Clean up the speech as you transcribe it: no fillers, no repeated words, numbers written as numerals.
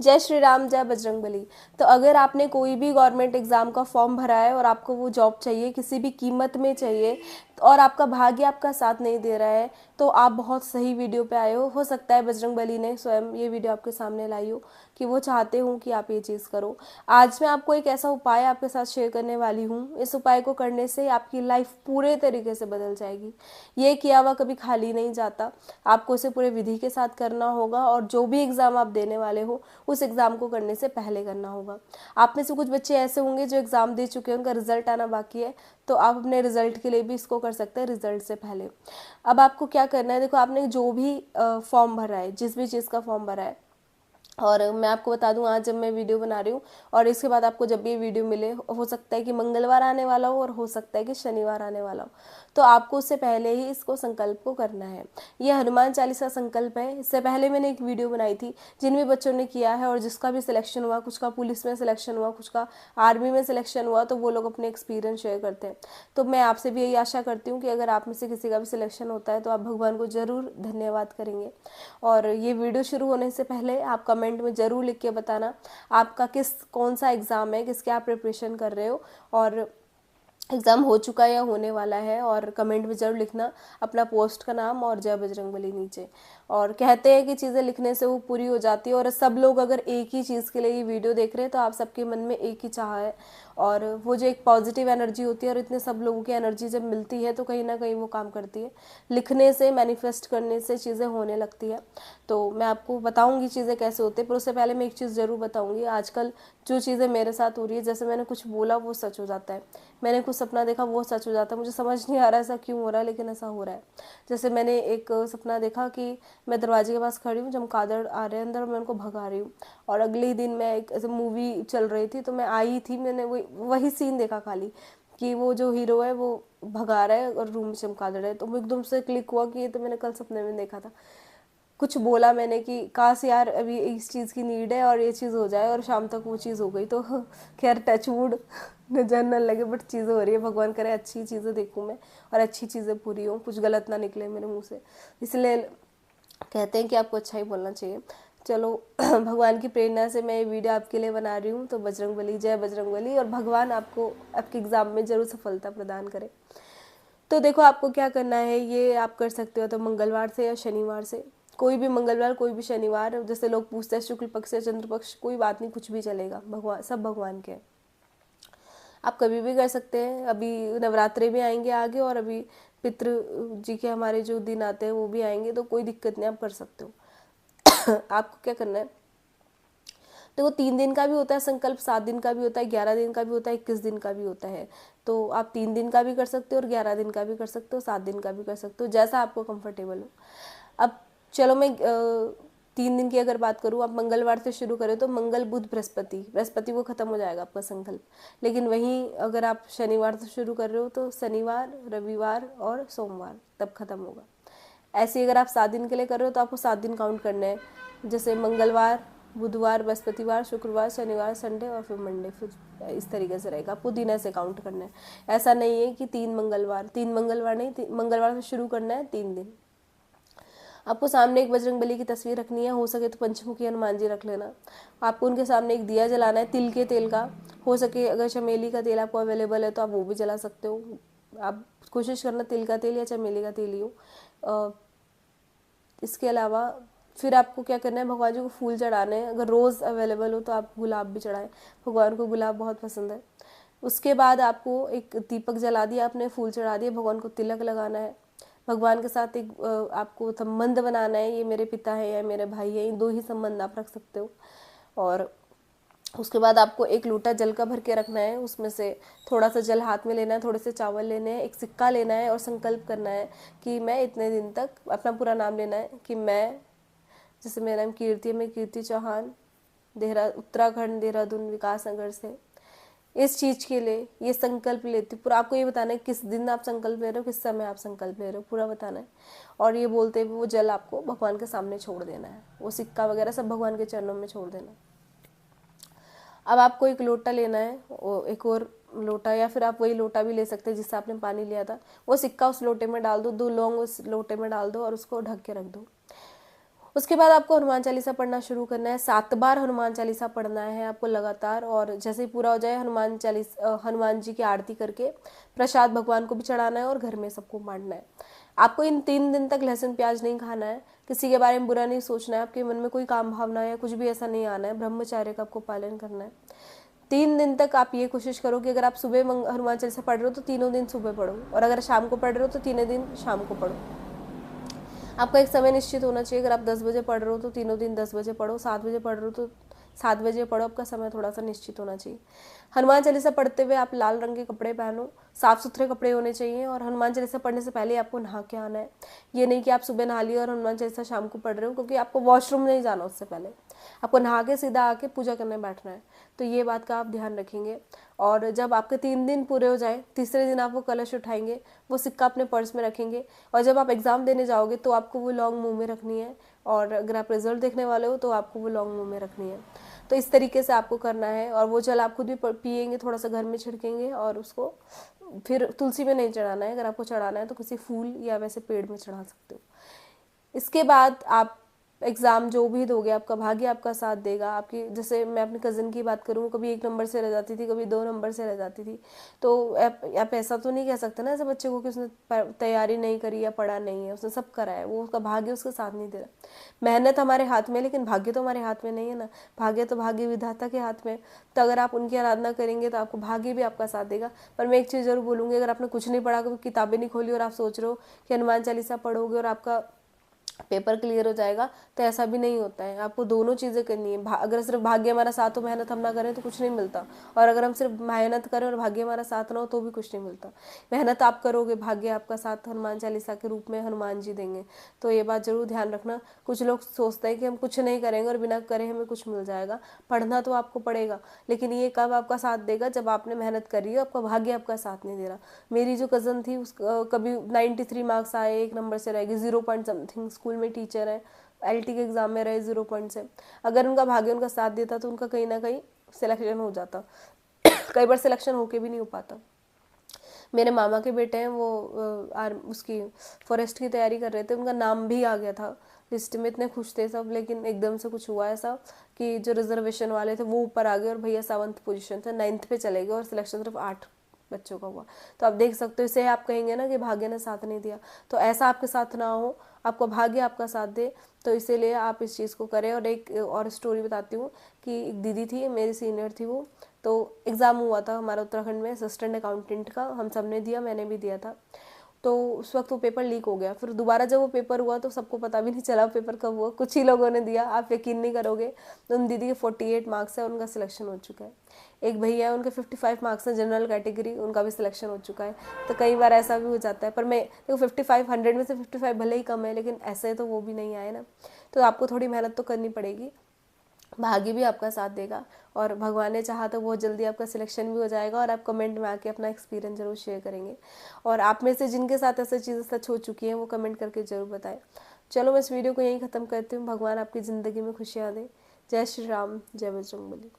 जय श्री राम, जय बजरंगबली। तो अगर आपने कोई भी गवर्नमेंट एग्ज़ाम का फॉर्म भरा है और आपको वो जॉब चाहिए, किसी भी कीमत में चाहिए, और आपका भाग्य आपका साथ नहीं दे रहा है, तो आप बहुत सही वीडियो पे आए हो सकता है बजरंगबली ने स्वयं ये वीडियो आपके सामने लाई हो कि वो चाहते हो कि आप ये चीज़ करो। आज मैं आपको एक ऐसा उपाय आपके साथ शेयर करने वाली हूँ। इस उपाय को करने से आपकी लाइफ पूरे तरीके से बदल जाएगी। ये किया हुआ कभी खाली नहीं जाता। आपको इसे पूरे विधि के साथ करना होगा, और जो भी एग्ज़ाम आप देने वाले हो उस एग्ज़ाम को करने से पहले करना होगा। आप में से कुछ बच्चे ऐसे होंगे जो एग्ज़ाम दे चुके हैं, उनका रिजल्ट आना बाकी है, तो आप अपने रिजल्ट के लिए भी इसको कर सकते हैं रिजल्ट से पहले। अब आपको क्या करना है, देखो आपने जो भी फॉर्म भरा है, जिस भी चीज़ का फॉर्म भरा है, और मैं आपको बता दूं आज जब मैं वीडियो बना रही हूँ और इसके बाद आपको जब भी ये वीडियो मिले, हो सकता है कि मंगलवार आने वाला हो और हो सकता है कि शनिवार आने वाला हो, तो आपको उससे पहले ही इसको संकल्प को करना है। ये हनुमान चालीसा संकल्प है। इससे पहले मैंने एक वीडियो बनाई थी जिन भी बच्चों ने किया है और जिसका भी सिलेक्शन हुआ, कुछ का पुलिस में सिलेक्शन हुआ, कुछ का आर्मी में सिलेक्शन हुआ, तो वो लोग अपने एक्सपीरियंस शेयर करते हैं। तो मैं आपसे भी यही आशा करती हूँ कि अगर आप में से किसी का भी सिलेक्शन होता है तो आप भगवान को ज़रूर धन्यवाद करेंगे। और ये वीडियो शुरू होने से पहले आप कमेंट में ज़रूर लिख के बताना आपका कौन सा एग्ज़ाम है, किसके आप प्रिपरेशन कर रहे हो, और एग्ज़ाम हो चुका है या होने वाला है। और कमेंट में ज़रूर लिखना अपना पोस्ट का नाम और जय बजरंगबली नीचे। और कहते हैं कि चीज़ें लिखने से वो पूरी हो जाती है, और सब लोग अगर एक ही चीज़ के लिए ये वीडियो देख रहे हैं तो आप सबके मन में एक ही चाह है, और वो जो एक पॉजिटिव एनर्जी होती है और इतने सब लोगों की एनर्जी जब मिलती है तो कहीं ना कहीं वो काम करती है। लिखने से, मैनिफेस्ट करने से चीज़ें होने लगती है। तो मैं आपको बताऊंगी चीज़ें कैसे होती है, पर उससे पहले मैं एक चीज़ ज़रूर बताऊंगी। आजकल जो चीज़ें मेरे साथ हो रही है, जैसे मैंने कुछ बोला वो सच हो जाता है, मैंने कुछ सपना देखा वो सच हो जाता है। मुझे समझ नहीं आ रहा ऐसा क्यों हो रहा है, लेकिन ऐसा हो रहा है। जैसे मैंने एक सपना देखा कि मैं दरवाजे के पास खड़ी हूँ, चमगादड़ आ रहे हैं अंदर और मैं उनको भगा रही हूँ। और अगले ही दिन मैं एक ऐसे मूवी चल रही थी तो मैं आई थी, मैंने वही सीन देखा खाली कि वो जो हीरो है वो भगा रहा है और रूम में चमगादड़ है। तो वो एकदम से क्लिक हुआ कि ये तो मैंने कल सपने में देखा था। कुछ बोला मैंने कि काश यार अभी इस चीज़ की नीड है और ये चीज़ हो जाए, और शाम तक वो चीज़ हो गई। तो खैर टच वुड नजर न लगे, बट चीज़ें हो रही है। भगवान करे अच्छी चीज़ें देखूँ मैं और अच्छी चीज़ें पूरी हों, कुछ गलत ना निकले मेरे मुंह से। इसलिए कहते हैं कि आपको अच्छा ही बोलना चाहिए। चलो भगवान की प्रेरणा से मैं ये वीडियो आपके लिए बना रही हूँ। तो बजरंगबली, जय बजरंगबली, और भगवान आपको आपके एग्ज़ाम में ज़रूर सफलता प्रदान करे। तो देखो आपको क्या करना है, ये आप कर सकते हो तो मंगलवार से या शनिवार से, कोई भी मंगलवार कोई भी शनिवार। जैसे लोग पूछते हैं शुक्ल पक्ष या चंद्र पक्ष, कोई बात नहीं, कुछ भी चलेगा, भगवान सब भगवान के हैं। आप कभी भी कर सकते हैं। अभी नवरात्रे भी आएंगे आगे, और अभी पितृ जी के हमारे जो दिन आते हैं वो भी आएंगे, तो कोई दिक्कत नहीं, आप कर सकते हो। आपको क्या करना है, देखो 3 दिन का भी होता है संकल्प, 7 दिन का भी होता है, 11 दिन का भी होता है, 21 दिन का भी होता है। तो आप 3 दिन का भी कर सकते हो और 11 दिन का भी कर सकते हो, 7 दिन का भी कर सकते हो, जैसा आपको कंफर्टेबल हो। अब चलो मैं 3 दिन की अगर बात करूँ, आप मंगलवार से शुरू करें तो मंगल बुध बृहस्पति, बृहस्पति को ख़त्म हो जाएगा आपका संकल्प। लेकिन वहीं अगर आप शनिवार से शुरू कर रहे हो तो शनिवार, रविवार और सोमवार तब ख़त्म होगा। ऐसे ही अगर आप 7 दिन के लिए कर रहे हो तो आपको 7 दिन काउंट करने हैं। जैसे मंगलवार, बुधवार, बृहस्पतिवार, शुक्रवार, शनिवार, संडे और फिर मंडे, फिर इस तरीके से रहेगा। आपको दिन ऐसे काउंट करना है। ऐसा नहीं है कि 3 मंगलवार, 3 मंगलवार नहीं, मंगलवार से शुरू करना है 3 दिन। आपको सामने एक बजरंगबली की तस्वीर रखनी है, हो सके तो पंचमुखी हनुमान जी रख लेना। आपको उनके सामने एक दिया जलाना है तिल के तेल का, हो सके अगर चमेली का तेल आपको अवेलेबल है तो आप वो भी जला सकते हो। आप कोशिश करना तिल का तेल या चमेली का तेल ही हो। इसके अलावा फिर आपको क्या करना है, भगवान जी को फूल चढ़ाने हैं। अगर रोज़ अवेलेबल हो तो आप गुलाब भी चढ़ाएं, भगवान को गुलाब बहुत पसंद है। उसके बाद आपको एक दीपक जला दिया आपने, फूल चढ़ा दिए, भगवान को तिलक लगाना है। भगवान के साथ एक आपको संबंध बनाना है, ये मेरे पिता है या मेरे भाई है, इन दो ही संबंध आप रख सकते हो। और उसके बाद आपको एक लोटा जल का भर के रखना है, उसमें से थोड़ा सा जल हाथ में लेना है, थोड़े से चावल लेने हैं, एक सिक्का लेना है और संकल्प करना है कि मैं इतने दिन तक, अपना पूरा नाम लेना है कि मैं, जैसे मेरा नाम कीर्ति है, मैं कीर्ति चौहान, उत्तराखंड देहरादून विकास नगर से इस चीज़ के लिए ये संकल्प लेती हूँ। पूरा आपको ये बताना है किस दिन आप संकल्प ले रहे हो, किस समय आप संकल्प ले रहे हो, पूरा बताना है। और ये बोलते हुए वो जल आपको भगवान के सामने छोड़ देना है, वो सिक्का वगैरह सब भगवान के चरणों में छोड़ देना है। अब आपको एक लोटा लेना है, एक और लोटा, या फिर आप वही लोटा भी ले सकते हैं जिससे आपने पानी लिया था, वो सिक्का उस लोटे में डाल दो, 2 लौंग उस लोटे में डाल दो और उसको ढक के रख दो। उसके बाद आपको हनुमान चालीसा पढ़ना शुरू करना है। 7 बार हनुमान चालीसा पढ़ना है आपको लगातार, और जैसे ही पूरा हो जाए हनुमान जी की आरती करके प्रसाद भगवान को भी चढ़ाना है और घर में सबको बांटना है। आपको इन 3 दिन तक लहसुन प्याज नहीं खाना है, किसी के बारे में बुरा नहीं सोचना है, आपके मन में कोई काम भावना या कुछ भी ऐसा नहीं आना है, ब्रह्मचर्य का आपको पालन करना है। 3 दिन तक आप ये कोशिश करो कि अगर आप सुबह हनुमान चालीसा पढ़ रहे हो तो तीनों दिन सुबह पढ़ो, और अगर शाम को पढ़ रहे हो तो तीनों दिन शाम को पढ़ो। आपका एक समय निश्चित होना चाहिए। अगर आप 10 बजे पढ़ रहे हो तो तीनों दिन 10 बजे पढ़ो, 7 बजे पढ़ रहे हो तो 7 बजे पढ़ो। आपका समय थोड़ा सा निश्चित होना चाहिए। हनुमान चालीसा पढ़ते हुए आप लाल रंग के कपड़े पहनो, साफ सुथरे कपड़े होने चाहिए, और हनुमान चालीसा पढ़ने से पहले आपको नहा के आना है। ये नहीं कि आप सुबह नहा लिया और हनुमान चालीसा शाम को पढ़ रहे हो, क्योंकि आपको वॉशरूम नहीं जाना उससे पहले, आपको नहा के सीधा आके पूजा करने बैठना है। तो ये बात का आप ध्यान रखेंगे। और जब आपके 3 दिन पूरे हो जाए, तीसरे दिन आप वो कलश उठाएंगे, वो सिक्का अपने पर्स में रखेंगे, और जब आप एग्ज़ाम देने जाओगे तो आपको वो लौंग मुंह में रखनी है, और अगर आप रिजल्ट देखने वाले हो तो आपको वो लौंग मुंह में रखनी है। तो इस तरीके से आपको करना है। और वो जल आप खुद भी पिएंगे, थोड़ा सा घर में छिड़केंगे, और उसको फिर तुलसी में नहीं चढ़ाना है। अगर आपको चढ़ाना है तो किसी फूल या वैसे पेड़ में चढ़ा सकते हो। इसके बाद आप एग्ज़ाम जो भी दोगे, आपका भाग्य आपका साथ देगा। आपकी, जैसे मैं अपनी कज़न की बात करूँ, कभी 1 नंबर से रह जाती थी, कभी 2 नंबर से रह जाती थी। तो आप ऐसा तो नहीं कह सकते ना ऐसे बच्चे को कि उसने तैयारी नहीं करी या पढ़ा नहीं है, उसने सब करा है, वो उसका भाग्य उसका साथ नहीं दे रहा। मेहनत हमारे हाथ में, लेकिन भाग्य तो हमारे हाथ में नहीं है ना। भाग्य तो भाग्य विधाता के हाथ में। तो अगर आप उनकी आराधना करेंगे तो आपको भाग्य भी आपका साथ देगा। पर मैं एक चीज़ जरूर बोलूँगी, अगर आपने कुछ नहीं पढ़ा, कभी किताबें नहीं खोली और आप सोच रहे हो कि हनुमान चालीसा पढ़ोगे और आपका पेपर क्लियर हो जाएगा, तो ऐसा भी नहीं होता है। आपको दोनों चीज़ें करनी है। अगर सिर्फ भाग्य हमारा साथ हो, मेहनत हम ना करें तो कुछ नहीं मिलता, और अगर हम सिर्फ मेहनत करें और भाग्य हमारा साथ ना हो तो भी कुछ नहीं मिलता। मेहनत आप करोगे, भाग्य आपका साथ हनुमान चालीसा के रूप में हनुमान जी देंगे। तो ये बात जरूर ध्यान रखना। कुछ लोग सोचते हैं कि हम कुछ नहीं करेंगे और बिना करे हमें कुछ मिल जाएगा। पढ़ना तो आपको पड़ेगा, लेकिन ये कब आपका साथ देगा, जब आपने मेहनत करी है, आपका भाग्य आपका साथ नहीं दे रहा। मेरी जो कज़न थी, उस कभी 93 मार्क्स आए, 1 नंबर से रहेगी, 0 पॉइंट समथिंग, स्कूल में टीचर है, एलटी के एग्ज़ाम में रहे 0 पॉइंट से। अगर उनका भाग्य उनका साथ देता तो उनका कहीं ना कहीं सिलेक्शन हो जाता। कई बार सिलेक्शन होके भी नहीं हो पाता। मेरे मामा के बेटे हैं, वो उसकी फॉरेस्ट की तैयारी कर रहे थे, उनका नाम भी आ गया था लिस्ट में, इतने खुश थे सब। लेकिन एकदम से कुछ हुआ ऐसा कि जो रिजर्वेशन वाले थे वो ऊपर आ गए और भैया 7th पोजीशन से 9th पे चले गए, और सिलेक्शन सिर्फ 8 बच्चों का हुआ। तो आप देख सकते हो, इसे आप कहेंगे ना कि भाग्य ने साथ नहीं दिया। तो ऐसा आपके साथ ना हो, आपको भाग्य आपका साथ दे। तो इसीलिए आप इस चीज़ को करें। और एक और स्टोरी बताती हूँ कि एक दीदी थी, मेरी सीनियर थी वो। तो एग्ज़ाम हुआ था हमारा उत्तराखंड में असिस्टेंट अकाउंटेंट का, हम सब ने दिया, मैंने भी दिया था। तो उस वक्त वो पेपर लीक हो गया। फिर दोबारा जब वो पेपर हुआ तो सबको पता भी नहीं चला पेपर कब हुआ, कुछ ही लोगों ने दिया। आप यकीन नहीं करोगे, तो उन दीदी के 48 मार्क्स है, उनका सिलेक्शन हो चुका है। एक भैया है, उनके 55 मार्क्स हैं, जनरल कैटेगरी, उनका भी सिलेक्शन हो चुका है। तो कई बार ऐसा भी हो जाता है। पर मैं देखो 55 100 में से 55 भले ही कम है, लेकिन ऐसे तो वो भी नहीं आए ना। तो आपको थोड़ी मेहनत तो करनी पड़ेगी, भाग्य भी आपका साथ देगा, और भगवान ने चाहा तो बहुत जल्दी आपका सिलेक्शन भी हो जाएगा। और आप कमेंट में आके अपना एक्सपीरियंस जरूर शेयर करेंगे। और आप में से जिनके साथ ऐसी चीज़ें सच हो चुकी हैं वो कमेंट करके जरूर बताएं। चलो मैं इस वीडियो को यहीं ख़त्म करती हूँ। भगवान आपकी ज़िंदगी में खुशियाँ दें। जय श्री राम, जय बजरंगबली।